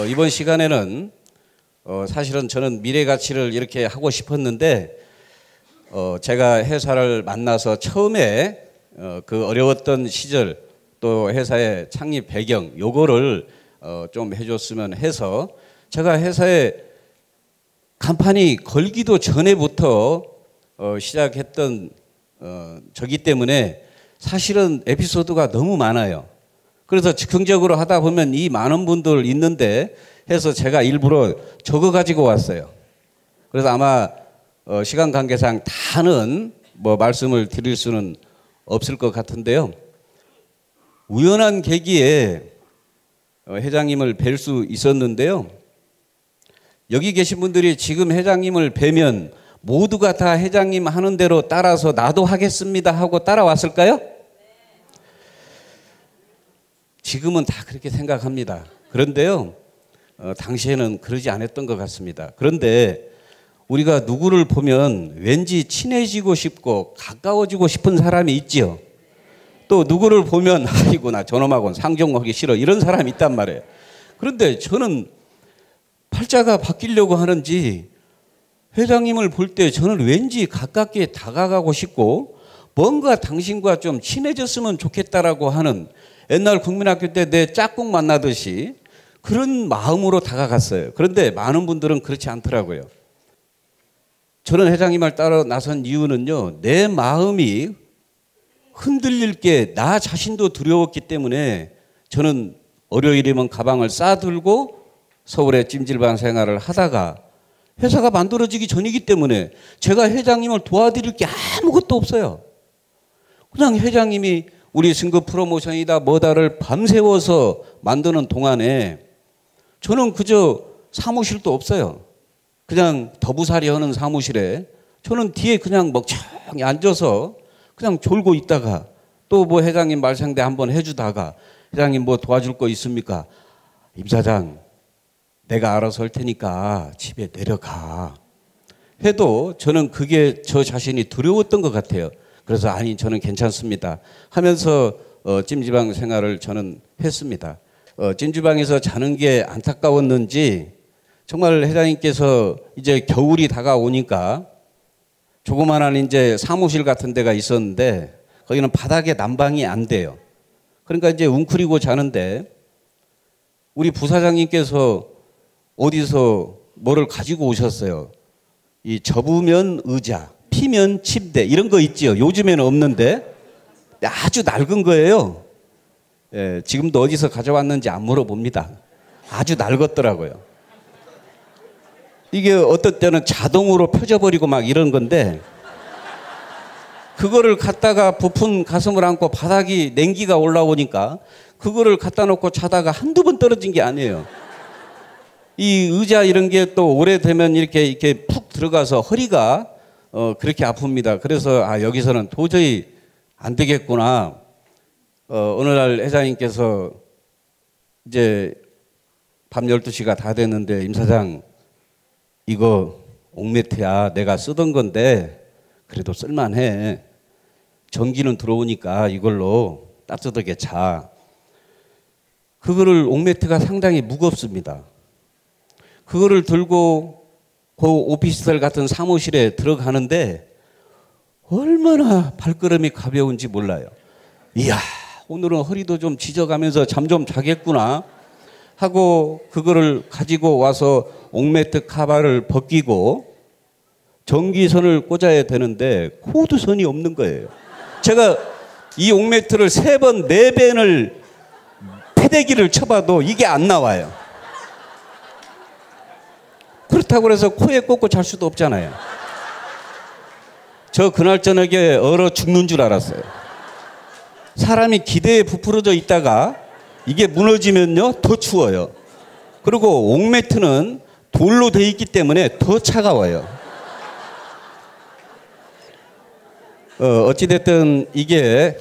이번 시간에는 사실은 저는 미래 가치를 이렇게 하고 싶었는데 제가 회사를 만나서 처음에 그 어려웠던 시절 또 회사의 창립 배경 요거를 좀 해줬으면 해서 제가 회사에 간판이 걸기도 전에부터 시작했던 저기 때문에 사실은 에피소드가 너무 많아요. 그래서 즉흥적으로 하다 보면 이 많은 분들 있는데 해서 제가 일부러 적어 가지고 왔어요. 그래서 아마 시간 관계상 다는 뭐 말씀을 드릴 수는 없을 것 같은데요. 우연한 계기에 회장님을 뵐 수 있었는데요. 여기 계신 분들이 지금 회장님을 뵈면 모두가 다 회장님 하는 대로 따라서 나도 하겠습니다 하고 따라왔을까요? 지금은 다 그렇게 생각합니다. 그런데요, 당시에는 그러지 않았던 것 같습니다. 그런데 우리가 누구를 보면 왠지 친해지고 싶고 가까워지고 싶은 사람이 있지요. 또 누구를 보면 아이고 나 저놈하고는 상종하기 싫어 이런 사람이 있단 말이에요. 그런데 저는 팔자가 바뀌려고 하는지 회장님을 볼 때 저는 왠지 가깝게 다가가고 싶고 뭔가 당신과 좀 친해졌으면 좋겠다라고 하는 옛날 국민학교 때 내 짝꿍 만나듯이 그런 마음으로 다가갔어요. 그런데 많은 분들은 그렇지 않더라고요. 저는 회장님을 따라 나선 이유는요, 내 마음이 흔들릴 게 나 자신도 두려웠기 때문에 저는 월요일이면 가방을 싸들고 서울의 찜질방 생활을 하다가 회사가 만들어지기 전이기 때문에 제가 회장님을 도와드릴 게 아무것도 없어요. 그냥 회장님이 우리 승급 프로모션이다 뭐다를 밤새워서 만드는 동안에 저는 그저 사무실도 없어요. 그냥 더부살이 하는 사무실에 저는 뒤에 그냥 멍청히 앉아서 그냥 졸고 있다가 또 뭐 회장님 말상대 한번 해주다가 회장님 뭐 도와줄 거 있습니까? 임 사장 내가 알아서 할 테니까 집에 내려가 해도 저는 그게 저 자신이 두려웠던 것 같아요. 그래서 아니 저는 괜찮습니다 하면서 찜질방 생활을 저는 했습니다. 찜질방에서 자는 게 안타까웠는지 정말 회장님께서 이제 겨울이 다가오니까 조그만한 이제 사무실 같은 데가 있었는데 거기는 바닥에 난방이 안 돼요. 그러니까 이제 웅크리고 자는데 우리 부사장님께서 어디서 뭐를 가지고 오셨어요. 이 접으면 의자, 피면 침대 이런 거 있지요. 요즘에는 없는데 아주 낡은 거예요. 예, 지금도 어디서 가져왔는지 안 물어봅니다. 아주 낡았더라고요. 이게 어떨 때는 자동으로 펴져버리고 막 이런 건데 그거를 갖다가 부푼 가슴을 안고 바닥이 냉기가 올라오니까 그거를 갖다 놓고 자다가 한두 번 떨어진 게 아니에요. 이 의자 이런 게 또 오래되면 이렇게 푹 들어가서 허리가 그렇게 아픕니다. 그래서 여기서는 도저히 안 되겠구나. 어느 날 회장님께서 이제 밤 12시가 다 됐는데 임 사장 이거 옥매트야 내가 쓰던 건데 그래도 쓸만해. 전기는 들어오니까 이걸로 따뜻하게 자. 그거를 옥매트가 상당히 무겁습니다. 그거를 들고 그 오피스텔 같은 사무실에 들어가는데 얼마나 발걸음이 가벼운지 몰라요. 이야 오늘은 허리도 좀 지져가면서 잠 좀 자겠구나 하고 그거를 가지고 와서 옥매트 카바를 벗기고 전기선을 꽂아야 되는데 코드선이 없는 거예요. 제가 이 옥매트를 3번, 4번을 패대기를 쳐봐도 이게 안 나와요. 그렇다고 해서 코에 꽂고 잘 수도 없잖아요. 저 그날 저녁에 얼어 죽는 줄 알았어요. 사람이 기대에 부풀어져 있다가 이게 무너지면요 더 추워요. 그리고 옥매트는 돌로 돼 있기 때문에 더 차가워요. 어찌됐든 이게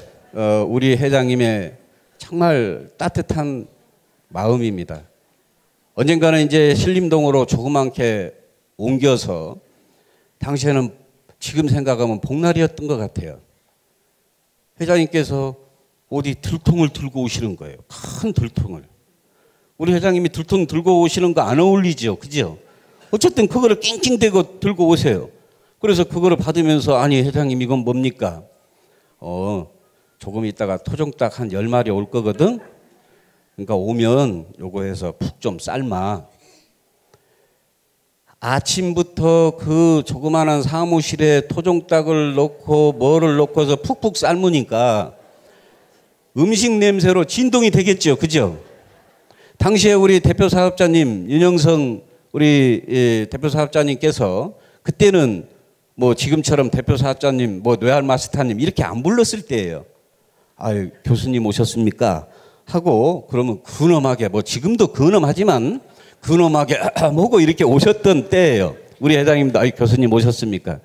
우리 회장님의 정말 따뜻한 마음입니다. 언젠가는 이제 신림동으로 조그맣게 옮겨서 당시에는 지금 생각하면 복날이었던 것 같아요. 회장님께서 어디 들통을 들고 오시는 거예요. 큰 들통을. 우리 회장님이 들통 들고 오시는 거 안 어울리죠. 그죠? 어쨌든 그거를 낑낑대고 들고 오세요. 그래서 그거를 받으면서 아니 회장님 이건 뭡니까? 조금 있다가 토종닭 한 10마리 올 거거든. 그러니까 오면 요거 해서 푹 좀 삶아. 아침부터 그 조그마한 사무실에 토종닭을 넣고 뭐를 넣고서 푹푹 삶으니까 음식 냄새로 진동이 되겠죠. 그죠? 당시에 우리 대표 사업자님 윤영성 우리 대표 사업자님께서 그때는 뭐 지금처럼 대표 사업자님 뭐 뇌알 마스터님 이렇게 안 불렀을 때예요. 아유 교수님 오셨습니까? 하고 그러면 근엄하게 뭐 지금도 근엄하지만 근엄하게 뭐고 이렇게 오셨던 때예요. 우리 회장님도 아이 교수님 오셨습니까?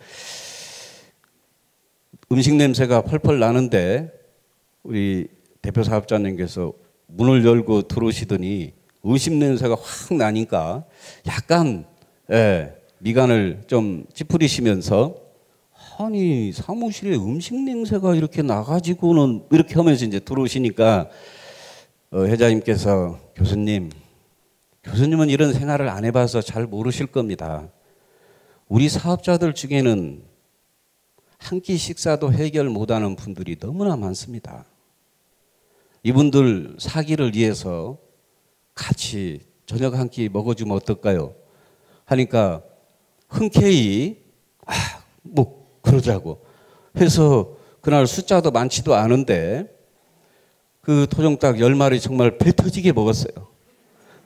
음식 냄새가 펄펄 나는데 우리 대표 사업자님께서 문을 열고 들어오시더니 음식 냄새가 확 나니까 약간 미간을 좀 찌푸리시면서 아니 사무실에 음식 냄새가 이렇게 나가지고는 이렇게 하면서 이제 들어오시니까 회장님께서 교수님은 이런 생활을 안 해봐서 잘 모르실 겁니다. 우리 사업자들 중에는 한 끼 식사도 해결 못하는 분들이 너무나 많습니다. 이분들 사기를 위해서 같이 저녁 한 끼 먹어주면 어떨까요? 하니까 흔쾌히 뭐 그러자고 해서 그날 숫자도 많지도 않은데 그 토종닭 10마리 정말 배 터지게 먹었어요.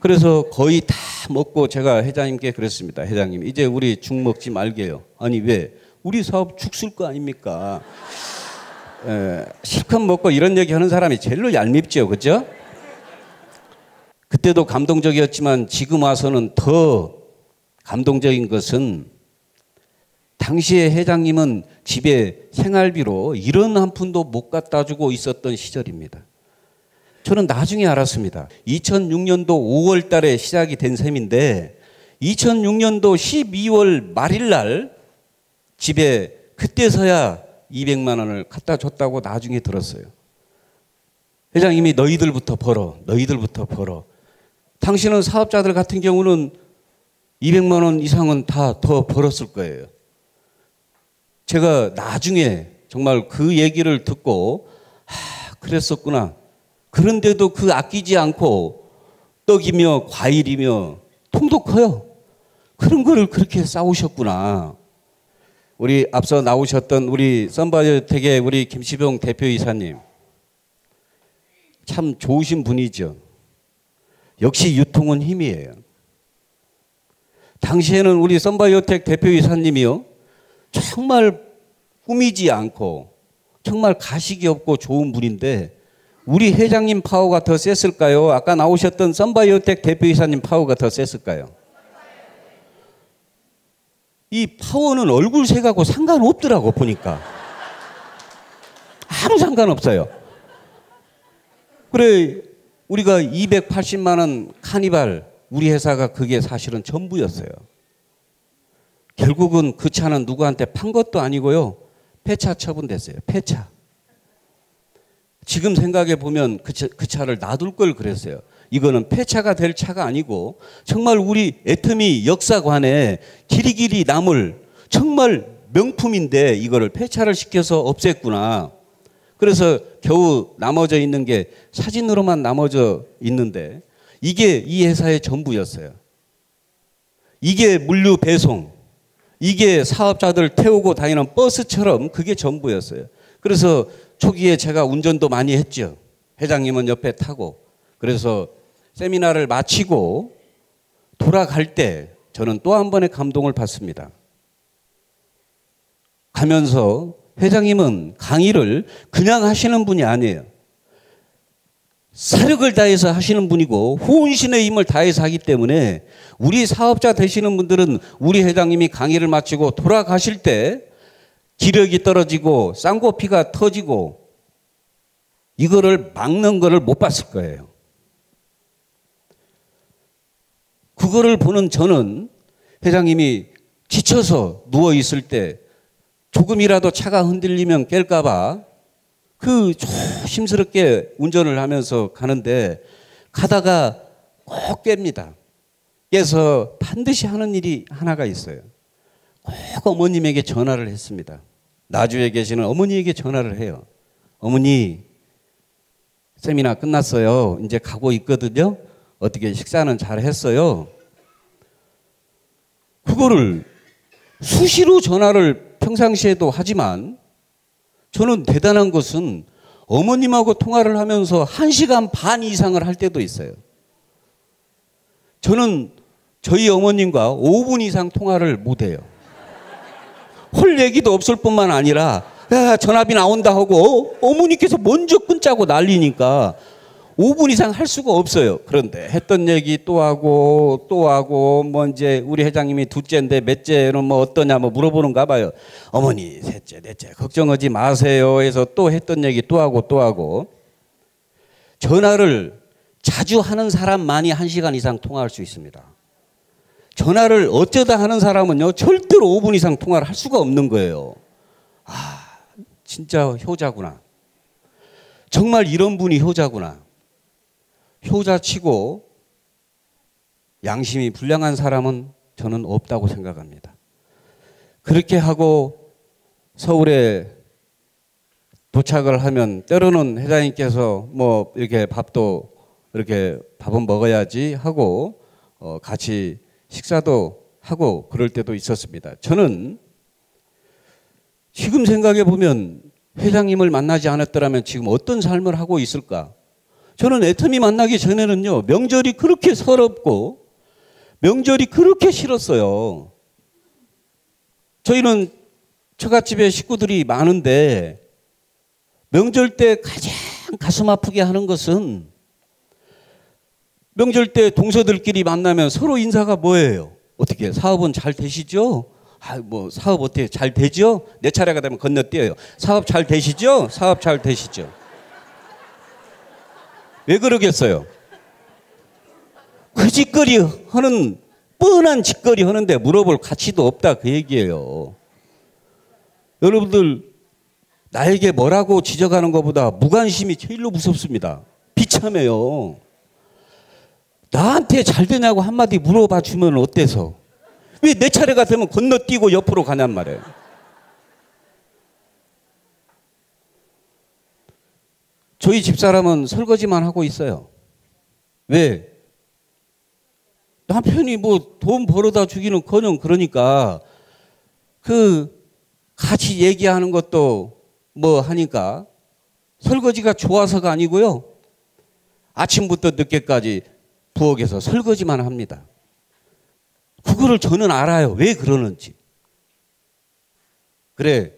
그래서 거의 다 먹고 제가 회장님께 그랬습니다. 회장님 이제 우리 죽 먹지 말게요. 아니 왜? 우리 사업 죽을 거 아닙니까? 실컷 먹고 이런 얘기 하는 사람이 제일로 얄밉죠. 그죠? 그때도 감동적이었지만 지금 와서는 더 감동적인 것은 당시에 회장님은 집에 생활비로 1원 한 푼도 못 갖다 주고 있었던 시절입니다. 저는 나중에 알았습니다. 2006년도 5월 달에 시작이 된 셈인데 2006년도 12월 말일 날 집에 그때서야 200만 원을 갖다 줬다고 나중에 들었어요. 회장님이 너희들부터 벌어. 당신은 사업자들 같은 경우는 200만 원 이상은 다 더 벌었을 거예요. 제가 나중에 정말 그 얘기를 듣고 그랬었구나. 그런데도 그 아끼지 않고 떡이며 과일이며 통도 커요. 그런 거를 그렇게 싸우셨구나. 우리 앞서 나오셨던 우리 썬바이오텍의 우리 김시병 대표이사님 참 좋으신 분이죠. 역시 유통은 힘이에요. 당시에는 우리 썬바이오텍 대표이사님이요 정말 꾸미지 않고 정말 가식이 없고 좋은 분인데 우리 회장님 파워가 더 셌을까요? 아까 나오셨던 썬바이오텍 대표이사님 파워가 더 셌을까요? 이 파워는 얼굴 색하고 상관없더라고 보니까. 아무 상관없어요. 그래 우리가 280만 원 카니발 우리 회사가 그게 사실은 전부였어요. 결국은 그 차는 누구한테 판 것도 아니고요. 폐차 처분됐어요. 폐차. 지금 생각해 보면 그 차를 놔둘 걸 그랬어요. 이거는 폐차가 될 차가 아니고 정말 우리 애터미 역사관에 길이길이 남을 정말 명품인데 이거를 폐차를 시켜서 없앴구나. 그래서 겨우 남아져 있는 게 사진으로만 남아져 있는데 이게 이 회사의 전부였어요. 이게 물류 배송, 이게 사업자들 태우고 다니는 버스처럼 그게 전부였어요. 그래서 초기에 제가 운전도 많이 했죠. 회장님은 옆에 타고. 그래서 세미나를 마치고 돌아갈 때 저는 또 한 번의 감동을 받습니다. 가면서 회장님은 강의를 그냥 하시는 분이 아니에요. 사력을 다해서 하시는 분이고 혼신의 힘을 다해서 하기 때문에 우리 사업자 되시는 분들은 우리 회장님이 강의를 마치고 돌아가실 때 기력이 떨어지고 쌍코피가 터지고 이거를 막는 거를 못 봤을 거예요. 그거를 보는 저는 회장님이 지쳐서 누워있을 때 조금이라도 차가 흔들리면 깰까 봐 그 조심스럽게 운전을 하면서 가는데 가다가 꼭 깹니다. 깨서 반드시 하는 일이 하나가 있어요. 꼭 어머님에게 전화를 했습니다. 나주에 계시는 어머니에게 전화를 해요. 어머니, 세미나 끝났어요. 이제 가고 있거든요. 어떻게 식사는 잘 했어요? 그거를 수시로 전화를 평상시에도 하지만 저는 대단한 것은 어머님하고 통화를 하면서 1시간 반 이상을 할 때도 있어요. 저는 저희 어머님과 5분 이상 통화를 못해요. 홀 얘기도 없을 뿐만 아니라 야, 전화비 나온다 하고 어머니께서 먼저 끊자고 난리니까 5분 이상 할 수가 없어요. 그런데 했던 얘기 또 하고 뭐 이제 우리 회장님이 둘째인데 몇째는 뭐 어떠냐 뭐 물어보는가 봐요. 어머니 셋째 넷째 걱정하지 마세요 해서 또 했던 얘기 또 하고 전화를 자주 하는 사람만이 1시간 이상 통화할 수 있습니다. 전화를 어쩌다 하는 사람은요 절대로 5분 이상 통화를 할 수가 없는 거예요. 아 진짜 효자구나. 정말 이런 분이 효자구나. 효자치고 양심이 불량한 사람은 저는 없다고 생각합니다. 그렇게 하고 서울에 도착을 하면 때로는 회장님께서 뭐 이렇게 밥도 이렇게 밥은 먹어야지 하고 같이 식사도 하고 그럴 때도 있었습니다. 저는 지금 생각해 보면 회장님을 만나지 않았더라면 지금 어떤 삶을 하고 있을까? 저는 애터미 만나기 전에는요 명절이 그렇게 서럽고 명절이 그렇게 싫었어요. 저희는 처갓집에 식구들이 많은데 명절 때 가장 가슴 아프게 하는 것은 명절 때 동서들끼리 만나면 서로 인사가 뭐예요? 어떻게 사업은 잘 되시죠? 뭐 사업 어떻게 잘 되죠? 내 차례가 되면 건너뛰어요. 사업 잘 되시죠? 사업 잘 되시죠? 왜 그러겠어요? 그 짓거리 하는 뻔한 짓거리 하는데 물어볼 가치도 없다 그 얘기예요. 여러분들 나에게 뭐라고 지적하는 것보다 무관심이 제일로 무섭습니다. 비참해요. 나한테 잘 되냐고 한마디 물어봐 주면 어때서? 왜 내 차례가 되면 건너뛰고 옆으로 가냔 말이에요. 저희 집사람은 설거지만 하고 있어요. 왜? 남편이 뭐 돈 벌어다 주기는커녕 그러니까 그 같이 얘기하는 것도 뭐 하니까 설거지가 좋아서가 아니고요. 아침부터 늦게까지 부엌에서 설거지만 합니다. 그거를 저는 알아요. 왜 그러는지. 그래,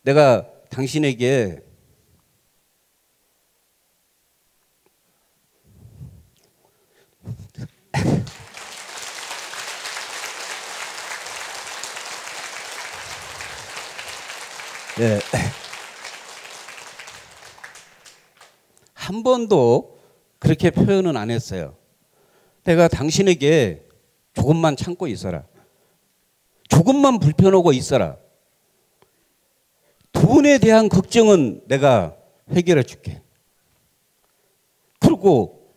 내가 당신에게 네. 한 번도 그렇게 표현은 안 했어요. 내가 당신에게 조금만 참고 있어라. 조금만 불편하고 있어라. 돈에 대한 걱정은 내가 해결해 줄게. 그리고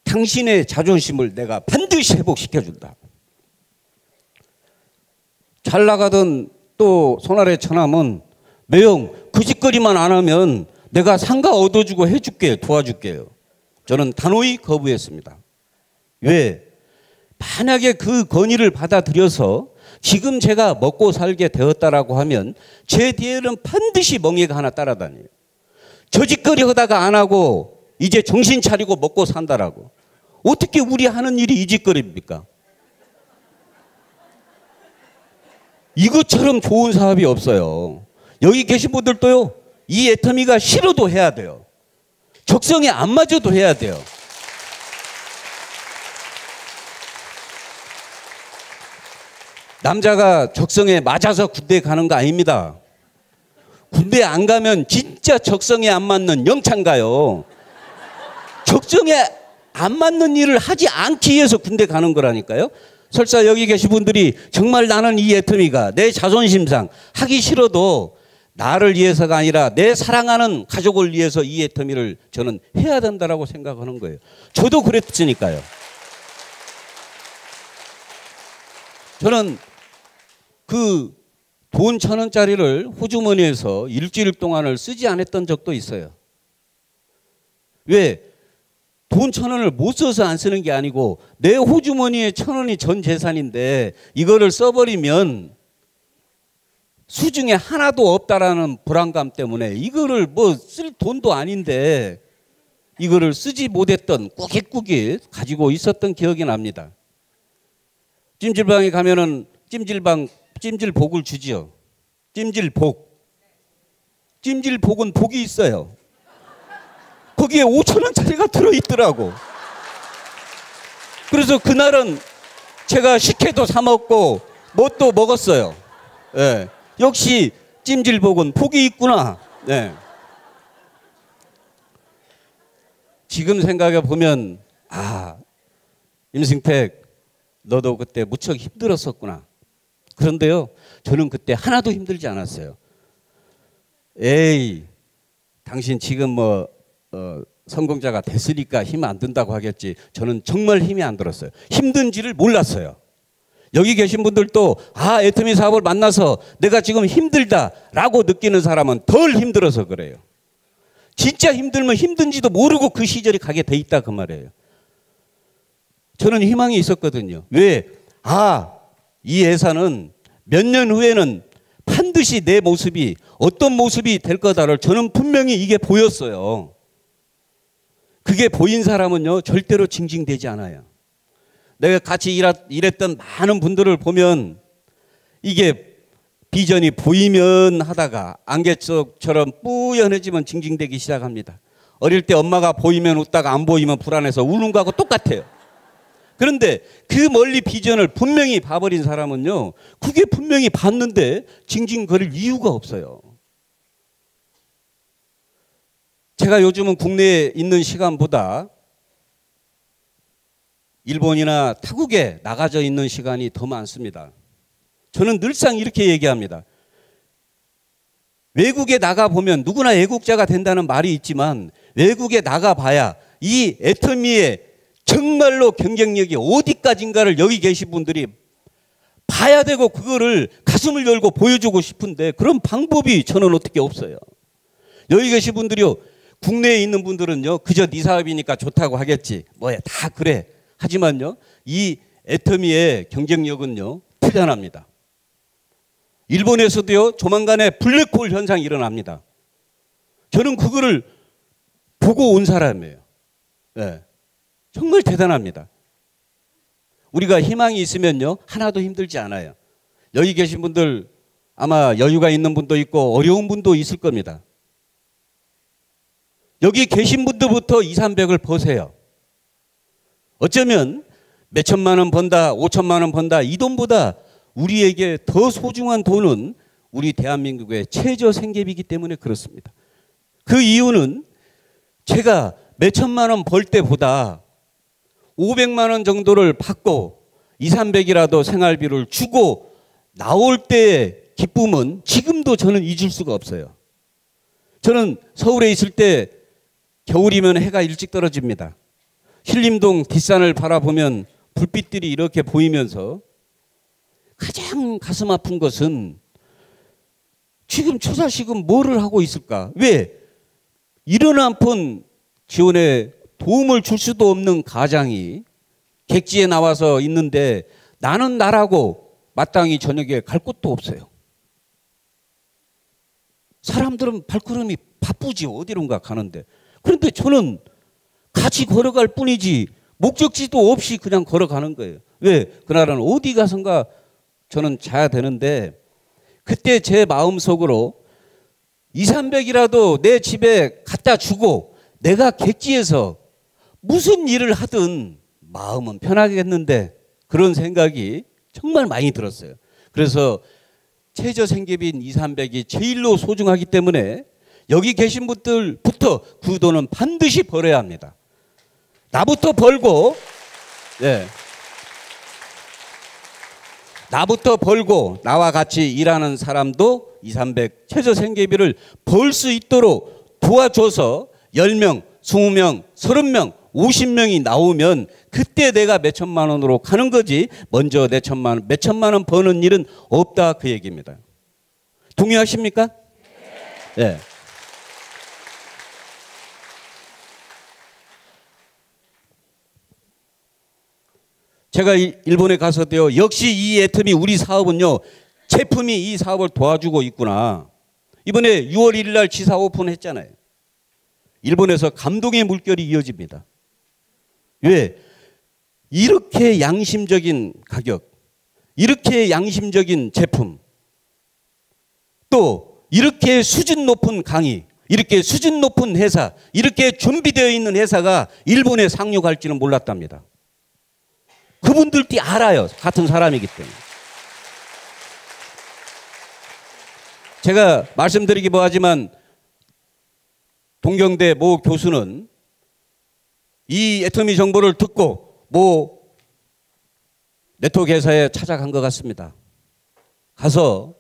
당신의 자존심을 내가 반드시 회복시켜 준다. 잘 나가던 또 손아래 처남은 매형 그 짓거리만 안 하면 내가 상가 얻어주고 해줄게 도와줄게요. 저는 단호히 거부했습니다. 왜? 만약에 그 건의를 받아들여서 지금 제가 먹고 살게 되었다라고 하면 제 뒤에는 반드시 멍해가 하나 따라다녀요. 저 짓거리 하다가 안 하고 이제 정신 차리고 먹고 산다라고. 어떻게 우리 하는 일이 이 짓거리입니까? 이것처럼 좋은 사업이 없어요. 여기 계신 분들도요. 이 애터미가 싫어도 해야 돼요. 적성에 안 맞아도 해야 돼요. 남자가 적성에 맞아서 군대 가는 거 아닙니다. 군대 안 가면 진짜 적성에 안 맞는 영창 가요. 적성에 안 맞는 일을 하지 않기 위해서 군대 가는 거라니까요. 설사 여기 계신 분들이 정말 나는 이 애터미가 내 자존심상 하기 싫어도 나를 위해서가 아니라 내 사랑하는 가족을 위해서 이 애터미를 저는 해야 된다라고 생각하는 거예요. 저도 그랬으니까요. 저는 그 돈 1,000원짜리를 호주머니에서 일주일 동안을 쓰지 않았던 적도 있어요. 왜? 돈 1,000원을 못 써서 안 쓰는 게 아니고 내 호주머니에 1,000원이 전 재산인데 이거를 써버리면 수중에 하나도 없다라는 불안감 때문에 이거를 뭐 쓸 돈도 아닌데 이거를 쓰지 못했던 꾸깃꾸깃 가지고 있었던 기억이 납니다. 찜질방에 가면은 찜질복을 주지요. 찜질복. 찜질복은 복이 있어요. 거기에 5,000원짜리가 들어있더라고. 그래서 그날은 제가 식혜도 사 먹고 뭣도 먹었어요. 예. 역시 찜질복은 복이 있구나. 예. 지금 생각해 보면 임승택 너도 그때 무척 힘들었었구나. 그런데요, 저는 그때 하나도 힘들지 않았어요. 에이, 당신 지금 성공자가 됐으니까 힘 안 든다고 하겠지. 저는 정말 힘이 안 들었어요. 힘든지를 몰랐어요. 여기 계신 분들도 애터미 사업을 만나서 내가 지금 힘들다라고 느끼는 사람은 덜 힘들어서 그래요. 진짜 힘들면 힘든지도 모르고 그 시절이 가게 돼 있다 그 말이에요. 저는 희망이 있었거든요. 왜? 이 회사는 몇 년 후에는 반드시 내 모습이 어떤 모습이 될 거다를 저는 분명히 이게 보였어요. 그게 보인 사람은요 절대로 징징대지 않아요. 내가 같이 일했던 많은 분들을 보면 이게 비전이 보이면 하다가 안개처럼 뿌연해지면 징징대기 시작합니다. 어릴 때 엄마가 보이면 웃다가 안 보이면 불안해서 우는 거하고 똑같아요. 그런데 그 멀리 비전을 분명히 봐버린 사람은요, 그게 분명히 봤는데 징징거릴 이유가 없어요. 제가 요즘은 국내에 있는 시간보다 일본이나 타국에 나가져 있는 시간이 더 많습니다. 저는 늘상 이렇게 얘기합니다. 외국에 나가보면 누구나 애국자가 된다는 말이 있지만 외국에 나가봐야 이 애터미의 정말로 경쟁력이 어디까지인가를 여기 계신 분들이 봐야 되고 그거를 가슴을 열고 보여주고 싶은데 그런 방법이 저는 어떻게 없어요. 여기 계신 분들이요, 국내에 있는 분들은요 그저 네 사업이니까 좋다고 하겠지, 뭐야 다 그래. 하지만요 이 애터미의 경쟁력은요 대단합니다. 일본에서도요 조만간에 블랙홀 현상이 일어납니다. 저는 그거를 보고 온 사람이에요. 네. 정말 대단합니다. 우리가 희망이 있으면요 하나도 힘들지 않아요. 여기 계신 분들 아마 여유가 있는 분도 있고 어려운 분도 있을 겁니다. 여기 계신 분들부터 2, 300을 버세요. 어쩌면 몇 천만 원 번다, 5천만 원 번다 이 돈보다 우리에게 더 소중한 돈은 우리 대한민국의 최저 생계비이기 때문에 그렇습니다. 그 이유는 제가 몇 천만 원 벌 때보다 500만 원 정도를 받고 2, 300이라도 생활비를 주고 나올 때의 기쁨은 지금도 저는 잊을 수가 없어요. 저는 서울에 있을 때 겨울이면 해가 일찍 떨어집니다. 신림동 뒷산을 바라보면 불빛들이 이렇게 보이면서 가장 가슴 아픈 것은 지금 저 자식은 뭐를 하고 있을까? 왜? 이런 한 푼 지원에 도움을 줄 수도 없는 가장이 객지에 나와서 있는데 나는 나라고 마땅히 저녁에 갈 곳도 없어요. 사람들은 발걸음이 바쁘지 어디론가 가는데, 그런데 저는 같이 걸어갈 뿐이지 목적지도 없이 그냥 걸어가는 거예요. 왜? 그날은 어디 가선가 저는 자야 되는데 그때 제 마음속으로 2, 300이라도 내 집에 갖다 주고 내가 객지에서 무슨 일을 하든 마음은 편하겠는데 그런 생각이 정말 많이 들었어요. 그래서 최저 생계비인 2, 300이 제일로 소중하기 때문에 여기 계신 분들부터 그 돈은 반드시 벌어야 합니다. 나부터 벌고, 나부터 벌고 나와 같이 일하는 사람도 2, 300 최저 생계비를 벌 수 있도록 도와줘서 10명, 20명, 30명, 50명이 나오면 그때 내가 몇 천만 원으로 가는 거지 먼저 몇 천만 원 버는 일은 없다 그 얘기입니다. 동의하십니까? 네. 제가 일본에 가서도요. 역시 이 애터미 우리 사업은요. 제품이 이 사업을 도와주고 있구나. 이번에 6월 1일 날 지사 오픈했잖아요. 일본에서 감동의 물결이 이어집니다. 왜? 이렇게 양심적인 가격, 이렇게 양심적인 제품, 또 이렇게 수준 높은 강의, 이렇게 수준 높은 회사, 이렇게 준비되어 있는 회사가 일본에 상륙할지는 몰랐답니다. 그분들도 알아요. 같은 사람이기 때문에. 제가 말씀드리기 뭐하지만 동경대 모 교수는 이 애터미 정보를 듣고 모 네트워크 회사에 찾아간 것 같습니다. 가서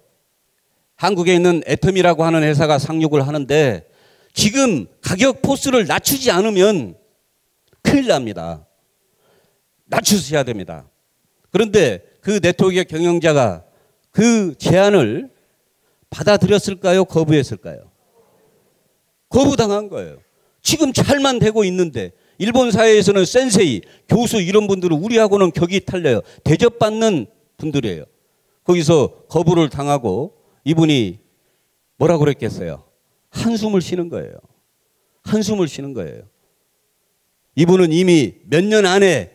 한국에 있는 애터미라고 하는 회사가 상륙을 하는데 지금 가격 포스를 낮추지 않으면 큰일 납니다. 낮추셔야 됩니다. 그런데 그 네트워크의 경영자가 그 제안을 받아들였을까요? 거부했을까요? 거부당한 거예요. 지금 잘만 되고 있는데 일본 사회에서는 센세이, 교수 이런 분들은 우리하고는 격이 탈려요. 대접받는 분들이에요. 거기서 거부를 당하고 이분이 뭐라고 그랬겠어요? 한숨을 쉬는 거예요. 한숨을 쉬는 거예요. 이분은 이미 몇 년 안에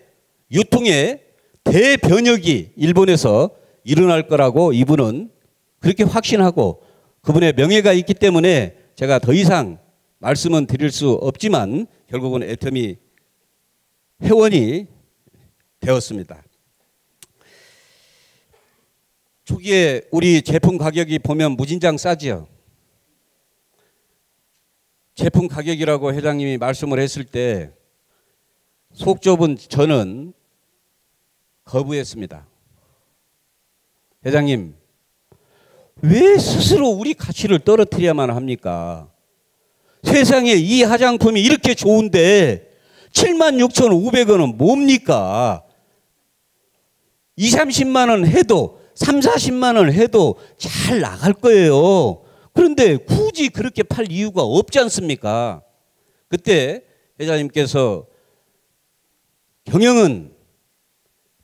유통의 대변혁이 일본에서 일어날 거라고 이분은 그렇게 확신하고 그분의 명예가 있기 때문에 제가 더 이상 말씀은 드릴 수 없지만 결국은 애터미 회원이 되었습니다. 초기에 우리 제품 가격이 보면 무진장 싸지요. 제품 가격이라고 회장님이 말씀을 했을 때 속 좁은 저는 거부했습니다. 회장님, 왜 스스로 우리 가치를 떨어뜨려야만 합니까? 세상에 이 화장품이 이렇게 좋은데 76,500원은 뭡니까? 2, 30만 원 해도 3, 40만 원 해도 잘 나갈 거예요. 그런데 굳이 그렇게 팔 이유가 없지 않습니까? 그때 회장님께서 경영은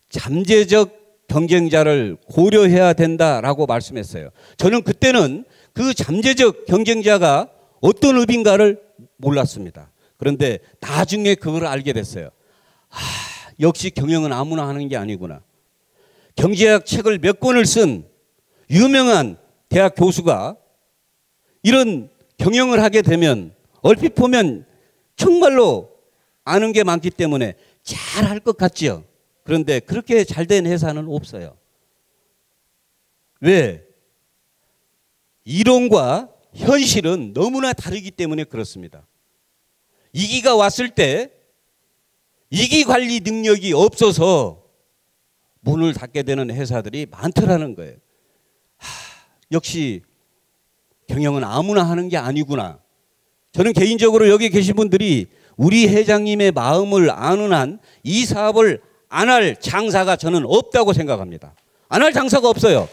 잠재적 경쟁자를 고려해야 된다라고 말씀했어요. 저는 그때는 그 잠재적 경쟁자가 어떤 의미인가를 몰랐습니다. 그런데 나중에 그걸 알게 됐어요. 역시 경영은 아무나 하는 게 아니구나. 경제학 책을 몇 권을 쓴 유명한 대학 교수가 이런 경영을 하게 되면 얼핏 보면 정말로 아는 게 많기 때문에 잘 할 것 같지요. 그런데 그렇게 잘된 회사는 없어요. 왜? 이론과 현실은 너무나 다르기 때문에 그렇습니다. 위기가 왔을 때 위기 관리 능력이 없어서 문을 닫게 되는 회사들이 많더라는 거예요. 역시 경영은 아무나 하는 게 아니구나. 저는 개인적으로 여기 계신 분들이 우리 회장님의 마음을 아는 한 이 사업을 안 할 장사가 저는 없다고 생각합니다. 안 할 장사가 없어요.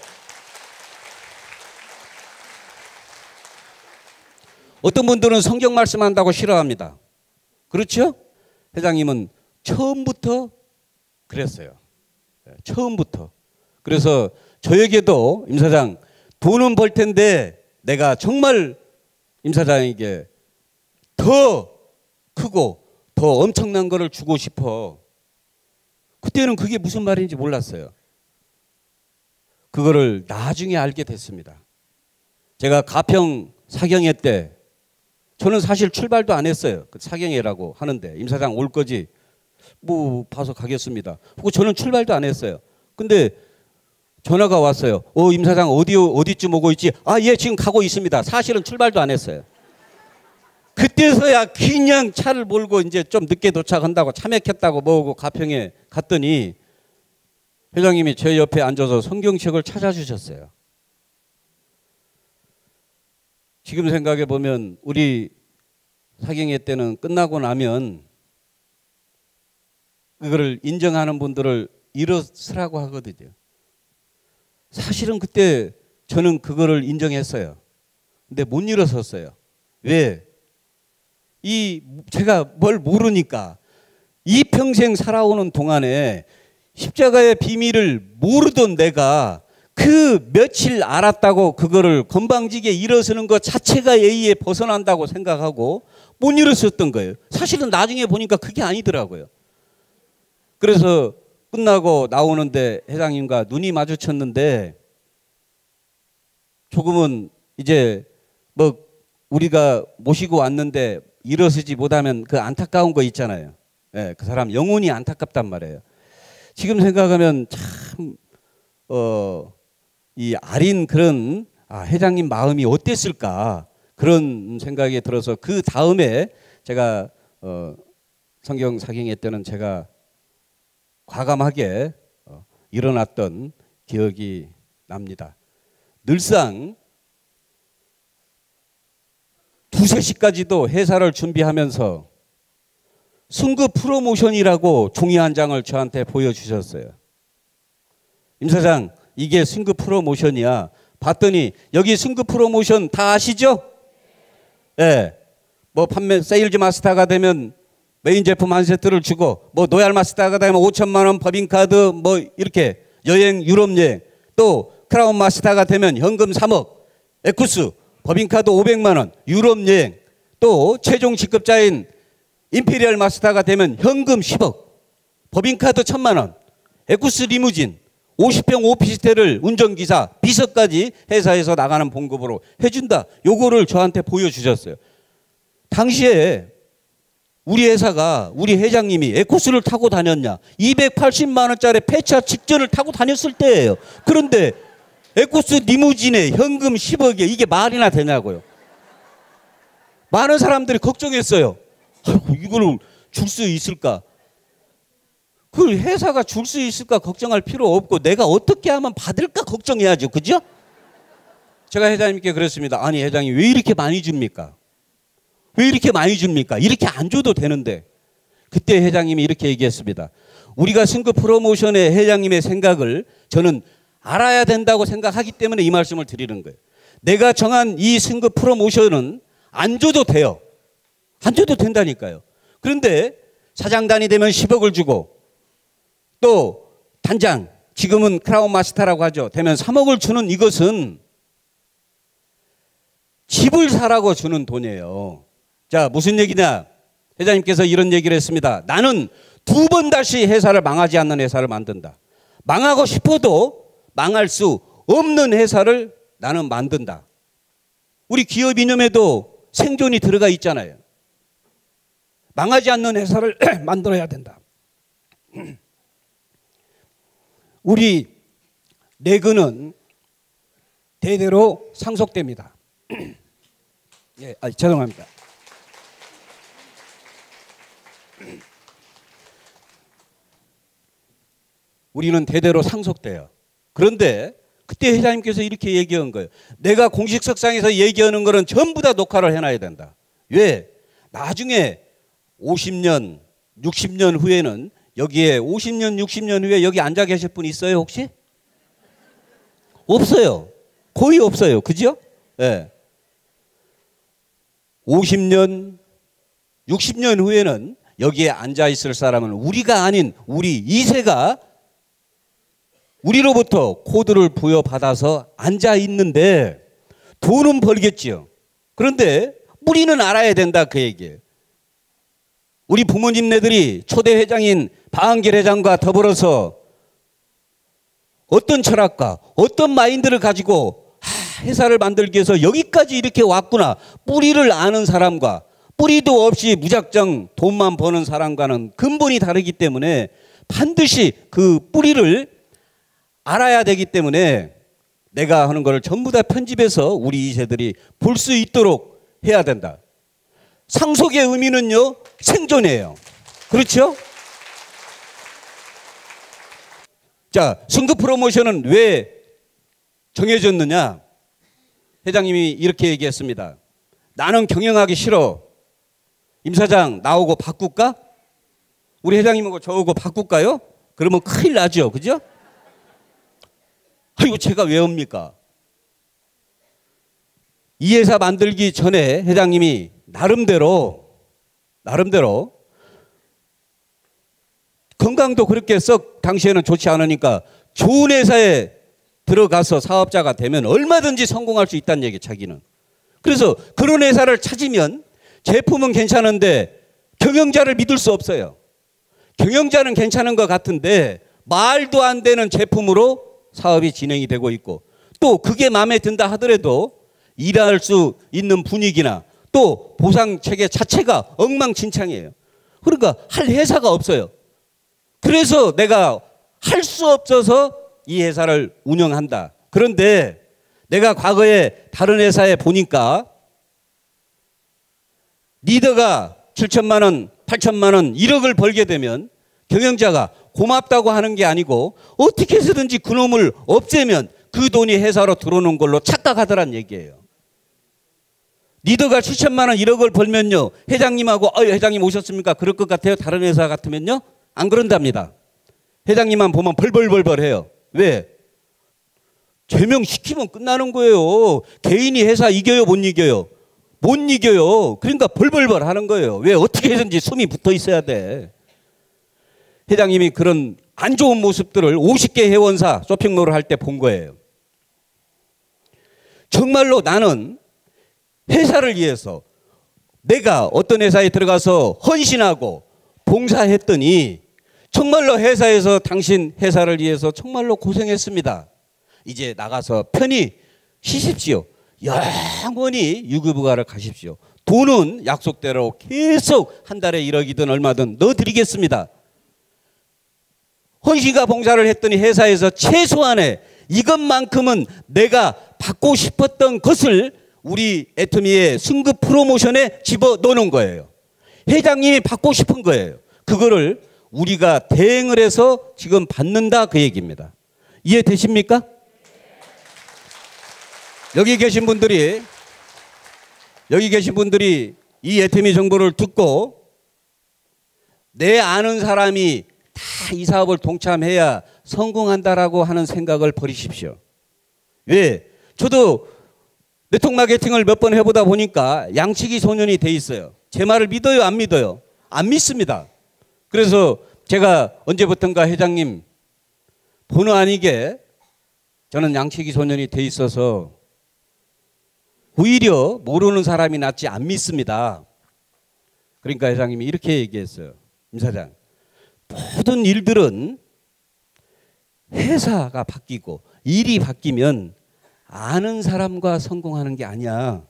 어떤 분들은 성경 말씀한다고 싫어합니다. 그렇죠? 회장님은 처음부터 그랬어요. 처음부터. 그래서 저에게도 임 사장 돈은 벌 텐데 내가 정말 임 사장에게 더 크고 더 엄청난 거를 주고 싶어. 그때는 그게 무슨 말인지 몰랐어요. 그거를 나중에 알게 됐습니다. 제가 가평 사경회 때 저는 사실 출발도 안 했어요. 그 사경회라고 하는데 임 사장 올 거지 뭐 봐서 가겠습니다. 그리고 저는 출발도 안 했어요. 근데 전화가 왔어요. 임 사장 어디쯤 오고 있지? 예, 지금 가고 있습니다. 사실은 출발도 안 했어요. 그때서야 그냥 차를 몰고 이제 좀 늦게 도착한다고 차 막혔다고 뭐고 가평에 갔더니 회장님이 제 옆에 앉아서 성경책을 찾아주셨어요. 지금 생각해 보면 우리 사경회 때는 끝나고 나면 그거를 인정하는 분들을 일어서라고 하거든요. 사실은 그때 저는 그거를 인정했어요. 근데 못 일어섰어요. 왜? 제가 뭘 모르니까 이 평생 살아오는 동안에 십자가의 비밀을 모르던 내가 그 며칠 알았다고 그거를 건방지게 일어서는 것 자체가 예의에 벗어난다고 생각하고 못 일어섰던 거예요. 사실은 나중에 보니까 그게 아니더라고요. 그래서 끝나고 나오는데 회장님과 눈이 마주쳤는데 조금은 이제 뭐 우리가 모시고 왔는데 일어서지 못하면 그 안타까운 거 있잖아요. 예, 그 사람 영혼이 안타깝단 말이에요. 지금 생각하면 참 이 아린 그런 회장님 마음이 어땠을까 그런 생각이 들어서 그 다음에 제가 성경 사경회 때는 제가 과감하게 일어났던 기억이 납니다. 늘상 2, 3시까지도 회사를 준비하면서 승급 프로모션이라고 종이 한 장을 저한테 보여주셨어요. 임 사장, 이게 승급 프로모션이야. 봤더니 여기 승급 프로모션 다 아시죠? 예. 네. 뭐 판매 세일즈 마스터가 되면 메인 제품 한 세트를 주고 뭐 노얄 마스터가 되면 5천만 원 법인카드 뭐 이렇게 여행 유럽 여행 또 크라운 마스터가 되면 현금 3억 에쿠스 법인카드 500만 원 유럽 여행 또 최종 직급자인 임페리얼 마스터가 되면 현금 10억 법인카드 1,000만 원 에쿠스 리무진 50평 오피스텔을 운전기사 비서까지 회사에서 나가는 봉급으로 해준다. 요거를 저한테 보여주셨어요. 당시에 우리 회사가 우리 회장님이 에코스를 타고 다녔냐 280만 원짜리 폐차 직전을 타고 다녔을 때예요. 그런데 에코스 리무진에 현금 10억에 이게 말이나 되냐고요. 많은 사람들이 걱정했어요. 아이고, 이거는 줄 수 있을까? 그 회사가 줄 수 있을까 걱정할 필요 없고 내가 어떻게 하면 받을까 걱정해야죠. 그죠? 제가 회장님께 그랬습니다. 아니 회장님 왜 이렇게 많이 줍니까? 왜 이렇게 많이 줍니까? 이렇게 안 줘도 되는데. 그때 회장님이 이렇게 얘기했습니다. 우리가 승급 프로모션의 회장님의 생각을 저는 알아야 된다고 생각하기 때문에 이 말씀을 드리는 거예요. 내가 정한 이 승급 프로모션은 안 줘도 돼요. 안 줘도 된다니까요. 그런데 사장단이 되면 10억을 주고 또 단장, 지금은 크라운 마스터라고 하죠. 되면 3억을 주는 이것은 집을 사라고 주는 돈이에요. 자, 무슨 얘기냐? 회장님께서 이런 얘기를 했습니다. 나는 2번 다시 회사를 망하지 않는 회사를 만든다. 망하고 싶어도 망할 수 없는 회사를 나는 만든다. 우리 기업 이념에도 생존이 들어가 있잖아요. 망하지 않는 회사를 만들어야 된다. 우리 내근은 대대로 상속됩니다. 예, 죄송합니다. 우리는 대대로 상속돼요. 그런데 그때 회장님께서 이렇게 얘기한 거예요. 내가 공식석상에서 얘기하는 거는 전부 다 녹화를 해놔야 된다. 왜? 나중에 50년, 60년 후에는 여기에 50년, 60년 후에 여기 앉아 계실 분 있어요 혹시? 없어요. 거의 없어요. 그죠? 예. 50년, 60년 후에는 여기에 앉아 있을 사람은 우리가 아닌 우리 2세가 우리로부터 코드를 부여받아서 앉아 있는데 돈은 벌겠지요. 그런데 뿌리는 알아야 된다 그 얘기예요. 우리 부모님네들이 초대 회장인 방한길 회장과 더불어서 어떤 철학과 어떤 마인드를 가지고 회사를 만들기 위해서 여기까지 이렇게 왔구나. 뿌리를 아는 사람과 뿌리도 없이 무작정 돈만 버는 사람과는 근본이 다르기 때문에 반드시 그 뿌리를 알아야 되기 때문에 내가 하는 거를 전부 다 편집해서 우리 2세들이 볼 수 있도록 해야 된다. 상속의 의미는요, 생존이에요. 그렇죠? 자, 승급 프로모션은 왜 정해졌느냐? 회장님이 이렇게 얘기했습니다. 나는 경영하기 싫어. 임 사장 나오고 바꿀까? 우리 회장님하고 저하고 바꿀까요? 그러면 큰일 나죠. 그죠? 아이고 제가 왜 옵니까? 이 회사 만들기 전에 회장님이 나름대로 건강도 그렇게 썩 당시에는 좋지 않으니까 좋은 회사에 들어가서 사업자가 되면 얼마든지 성공할 수 있다는 얘기 자기는. 그래서 그런 회사를 찾으면 제품은 괜찮은데 경영자를 믿을 수 없어요. 경영자는 괜찮은 것 같은데 말도 안 되는 제품으로 사업이 진행이 되고 있고 또 그게 마음에 든다 하더라도 일할 수 있는 분위기나 또 보상 체계 자체가 엉망진창이에요. 그러니까 할 회사가 없어요. 그래서 내가 할 수 없어서 이 회사를 운영한다. 그런데 내가 과거에 다른 회사에 보니까 리더가 7천만 원, 8천만 원, 1억을 벌게 되면 경영자가 고맙다고 하는 게 아니고 어떻게 해서든지 그놈을 없애면 그 돈이 회사로 들어오는 걸로 착각하더란 얘기예요. 리더가 7천만 원, 1억을 벌면요. 회장님하고 회장님 오셨습니까? 그럴 것 같아요. 다른 회사 같으면요. 안 그런답니다. 회장님만 보면 벌벌벌벌 해요. 왜? 제명시키면 끝나는 거예요. 개인이 회사 이겨요? 못 이겨요? 못 이겨요. 그러니까 벌벌벌 하는 거예요. 왜? 어떻게 해서든지 숨이 붙어 있어야 돼. 회장님이 그런 안 좋은 모습들을 50개 회원사 쇼핑몰을 할 때 본 거예요. 정말로 나는 회사를 위해서 내가 어떤 회사에 들어가서 헌신하고 봉사했더니 정말로 회사에서 당신 회사를 위해서 정말로 고생했습니다. 이제 나가서 편히 쉬십시오. 영원히 유급휴가를 가십시오. 돈은 약속대로 계속 한 달에 1억이든 얼마든 넣어드리겠습니다. 헌신과 봉사를 했더니 회사에서 최소한의 이것만큼은 내가 받고 싶었던 것을 우리 애터미의 승급 프로모션에 집어넣는 거예요. 회장님이 받고 싶은 거예요. 그거를 우리가 대행을 해서 지금 받는다 그 얘기입니다. 이해되십니까? 여기 계신 분들이 이 애터미 정보를 듣고 내 아는 사람이 다 이 사업을 동참해야 성공한다라고 하는 생각을 버리십시오. 왜? 저도 네트워크 마케팅을 몇 번 해보다 보니까 양치기 소년이 돼 있어요. 제 말을 믿어요? 안 믿어요? 안 믿습니다. 그래서 제가 언제부턴가 회장님 본의 아니게 저는 양치기 소년이 돼 있어서 오히려 모르는 사람이 낫지 안 믿습니다. 그러니까 회장님이 이렇게 얘기했어요. 임 사장, 모든 일들은 회사가 바뀌고 일이 바뀌면 아는 사람과 성공하는 게 아니야.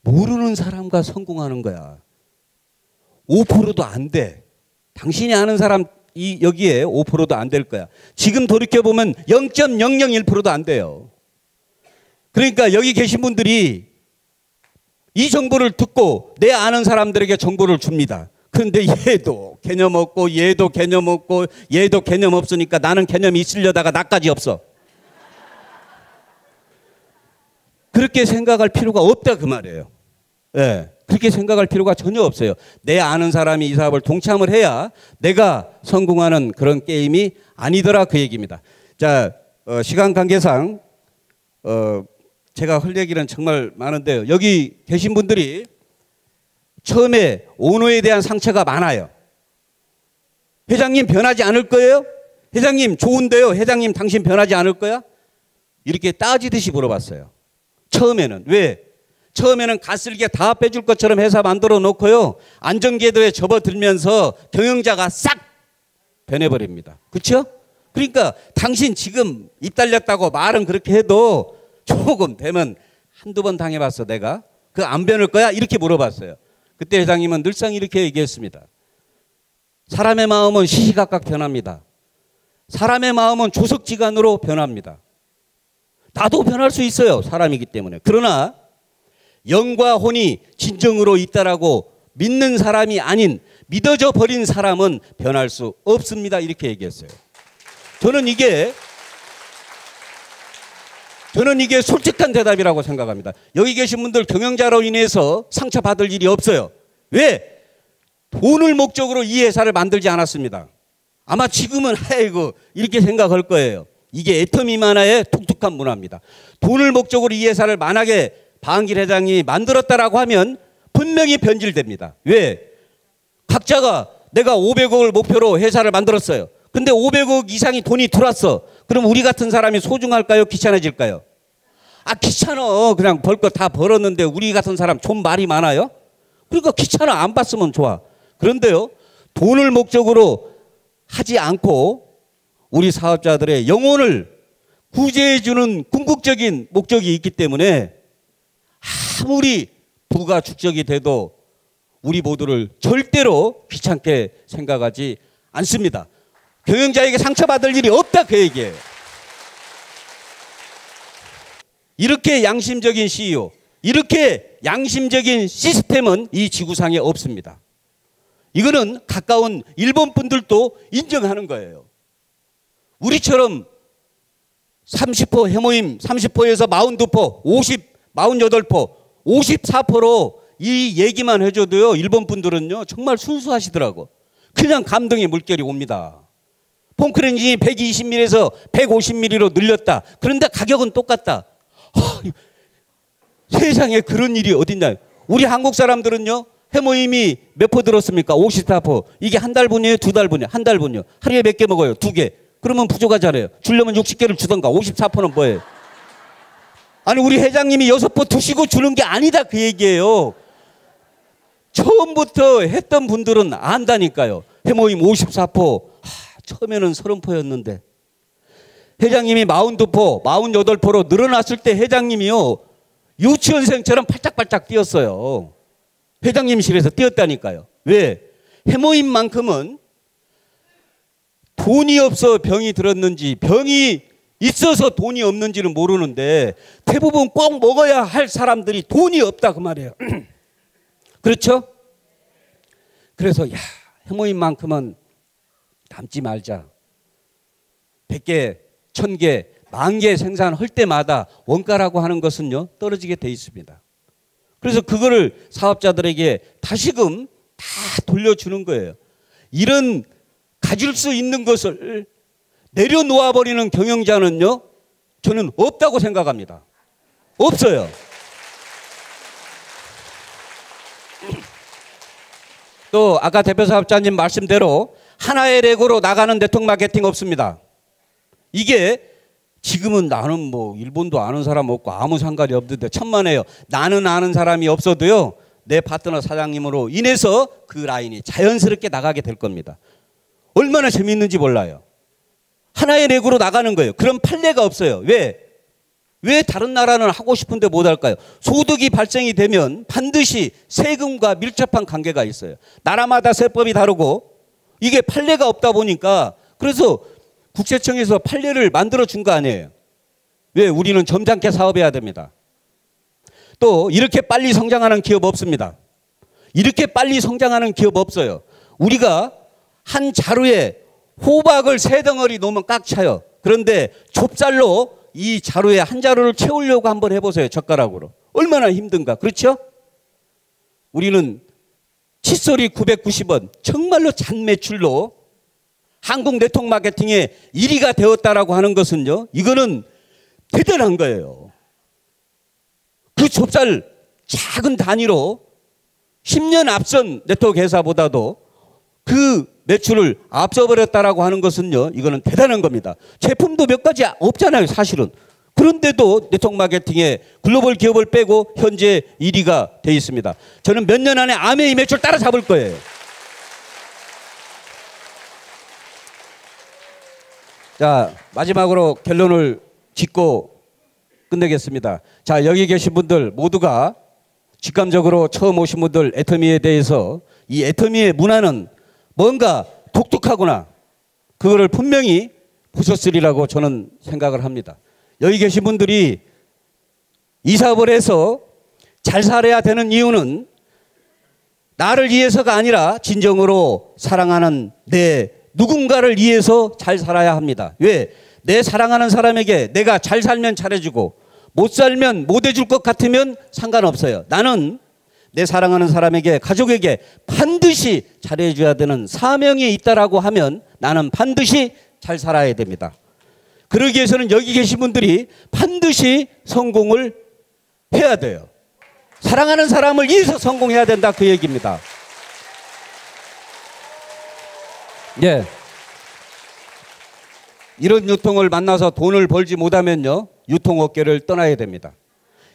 모르는 사람과 성공하는 거야. 5%도 안 돼. 당신이 아는 사람 여기에 5%도 안 될 거야. 지금 돌이켜보면 0.001%도 안 돼요. 그러니까 여기 계신 분들이 이 정보를 듣고 내 아는 사람들에게 정보를 줍니다. 그런데 얘도 개념 없고 얘도 개념 없고 얘도 개념 없으니까 나는 개념이 있으려다가 나까지 없어. 그렇게 생각할 필요가 없다 그 말이에요. 예, 그렇게 생각할 필요가 전혀 없어요. 내 아는 사람이 이 사업을 동참을 해야 내가 성공하는 그런 게임이 아니더라 그 얘기입니다. 자, 시간 관계상 제가 할 얘기는 정말 많은데요. 여기 계신 분들이 처음에 오너에 대한 상처가 많아요. 회장님 변하지 않을 거예요? 회장님 좋은데요? 회장님 당신 변하지 않을 거야? 이렇게 따지듯이 물어봤어요. 처음에는. 왜? 처음에는 가슬게 다 빼줄 것처럼 회사 만들어 놓고요. 안전궤도에 접어들면서 경영자가 싹 변해버립니다. 그렇죠? 그러니까 당신 지금 입 달렸다고 말은 그렇게 해도 조금 되면 한두 번 당해봤어 내가. 그 안 변할 거야? 이렇게 물어봤어요. 그때 회장님은 늘상 이렇게 얘기했습니다. 사람의 마음은 시시각각 변합니다. 사람의 마음은 조석지간으로 변합니다. 나도 변할 수 있어요. 사람이기 때문에. 그러나 영과 혼이 진정으로 있다라고 믿는 사람이 아닌 믿어져 버린 사람은 변할 수 없습니다. 이렇게 얘기했어요. 저는 이게 저는 이게 솔직한 대답이라고 생각합니다. 여기 계신 분들 경영자로 인해서 상처받을 일이 없어요. 왜? 돈을 목적으로 이 회사를 만들지 않았습니다. 아마 지금은 아이고 이렇게 생각할 거예요. 이게 애터미 만화의 독특한 문화입니다. 돈을 목적으로 이 회사를 만약에 방길 회장이 만들었다라고 하면 분명히 변질됩니다. 왜? 각자가 내가 500억을 목표로 회사를 만들었어요. 근데 500억 이상이 돈이 들어왔어. 그럼 우리 같은 사람이 소중할까요? 귀찮아질까요? 귀찮아. 그냥 벌 거 다 벌었는데 우리 같은 사람 좀 말이 많아요? 그러니까 귀찮아. 안 봤으면 좋아. 그런데요, 돈을 목적으로 하지 않고 우리 사업자들의 영혼을 구제해주는 궁극적인 목적이 있기 때문에 아무리 부가 축적이 돼도 우리 모두를 절대로 귀찮게 생각하지 않습니다. 경영자에게 상처받을 일이 없다 그 얘기예요. 이렇게 양심적인 CEO, 이렇게 양심적인 시스템은 이 지구상에 없습니다. 이거는 가까운 일본 분들도 인정하는 거예요. 우리처럼 30포 해모임 30포에서 42포, 48포, 54포로 이 얘기만 해줘도요, 일본 분들은요 정말 순수하시더라고. 그냥 감동의 물결이 옵니다. 폼크렌 엔진이 120mm에서 150mm로 늘렸다. 그런데 가격은 똑같다. 세상에 그런 일이 어딨냐. 우리 한국 사람들은요, 해모임이 몇 포 들었습니까? 54포. 이게 한 달분이에요? 두 달분이에요? 한 달분이요. 하루에 몇 개 먹어요? 2개. 그러면 부족하잖아요. 주려면 60개를 주던가. 54포는 뭐예요? 아니 우리 회장님이 6포 드시고 주는 게 아니다 그 얘기예요. 처음부터 했던 분들은 안다니까요. 해모임 54포. 처음에는 30포였는데 회장님이 42포, 48포로 늘어났을 때 회장님이요 유치원생처럼 팔짝팔짝 뛰었어요. 회장님실에서 뛰었다니까요. 왜? 해모임만큼은 돈이 없어 병이 들었는지 병이 있어서 돈이 없는지는 모르는데 대부분 꼭 먹어야 할 사람들이 돈이 없다 그 말이에요. 그렇죠? 그래서 해모임만큼은 담지 말자. 100개, 1000개, 10,000개 생산할 때마다 원가라고 하는 것은요 떨어지게 돼 있습니다. 그래서 그거를 사업자들에게 다시금 다 돌려주는 거예요. 이런 가질 수 있는 것을 내려놓아 버리는 경영자는요 저는 없다고 생각합니다. 없어요. 또 아까 대표 사업자님 말씀대로 하나의 렉으로 나가는 네트워크 마케팅 없습니다. 이게 지금은 나는 뭐 일본도 아는 사람 없고 아무 상관이 없는데 천만에요. 나는 아는 사람이 없어도요 내 파트너 사장님으로 인해서 그 라인이 자연스럽게 나가게 될 겁니다. 얼마나 재미있는지 몰라요. 하나의 렉으로 나가는 거예요. 그럼 판례가 없어요. 왜 다른 나라는 하고 싶은데 못 할까요? 소득이 발생이 되면 반드시 세금과 밀접한 관계가 있어요. 나라마다 세법이 다르고 이게 판례가 없다 보니까 그래서 국세청에서 판례를 만들어 준 거 아니에요. 왜? 우리는 점잖게 사업해야 됩니다. 또 이렇게 빨리 성장하는 기업 없습니다. 이렇게 빨리 성장하는 기업 없어요. 우리가 한 자루에 호박을 3덩어리 놓으면 꽉 차요. 그런데 좁쌀로 이 자루에 한 자루를 채우려고 한번 해보세요. 젓가락으로. 얼마나 힘든가. 그렇죠? 우리는 칫솔이 990원 정말로 잔 매출로 한국 네트워크 마케팅의 1위가 되었다라고 하는 것은요 이거는 대단한 거예요. 그 좁쌀 작은 단위로 10년 앞선 네트워크 회사보다도 그 매출을 앞서버렸다라고 하는 것은요 이거는 대단한 겁니다. 제품도 몇 가지 없잖아요 사실은. 그런데도 네트워크 마케팅의 글로벌 기업을 빼고 현재 1위가 되어 있습니다. 저는 몇 년 안에 아메이 매출 따라잡을 거예요. 자, 마지막으로 결론을 짓고 끝내겠습니다. 자, 여기 계신 분들 모두가 직감적으로 처음 오신 분들 애터미에 대해서 이 애터미의 문화는 뭔가 독특하구나. 그거를 분명히 보셨으리라고 저는 생각을 합니다. 여기 계신 분들이 이 사업을 해서 잘 살아야 되는 이유는 나를 위해서가 아니라 진정으로 사랑하는 내 누군가를 위해서 잘 살아야 합니다. 왜? 내 사랑하는 사람에게 내가 잘 살면 잘해주고 못 살면 못 해줄 것 같으면 상관없어요. 나는 내 사랑하는 사람에게, 가족에게 반드시 잘해줘야 되는 사명이 있다라고 하면 나는 반드시 잘 살아야 됩니다. 그러기 위해서는 여기 계신 분들이 반드시 성공을 해야 돼요. 사랑하는 사람을 위해서 성공해야 된다, 그 얘기입니다. 예. 이런 유통을 만나서 돈을 벌지 못하면요, 유통업계를 떠나야 됩니다.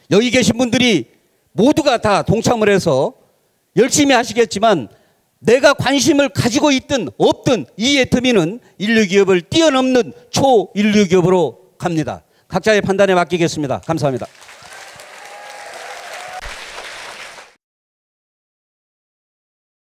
여기 계신 분들이 모두가 다 동참을 해서 열심히 하시겠지만 내가 관심을 가지고 있든 없든 이 애터미는 인류기업을 뛰어넘는 초인류기업으로 갑니다. 각자의 판단에 맡기겠습니다. 감사합니다.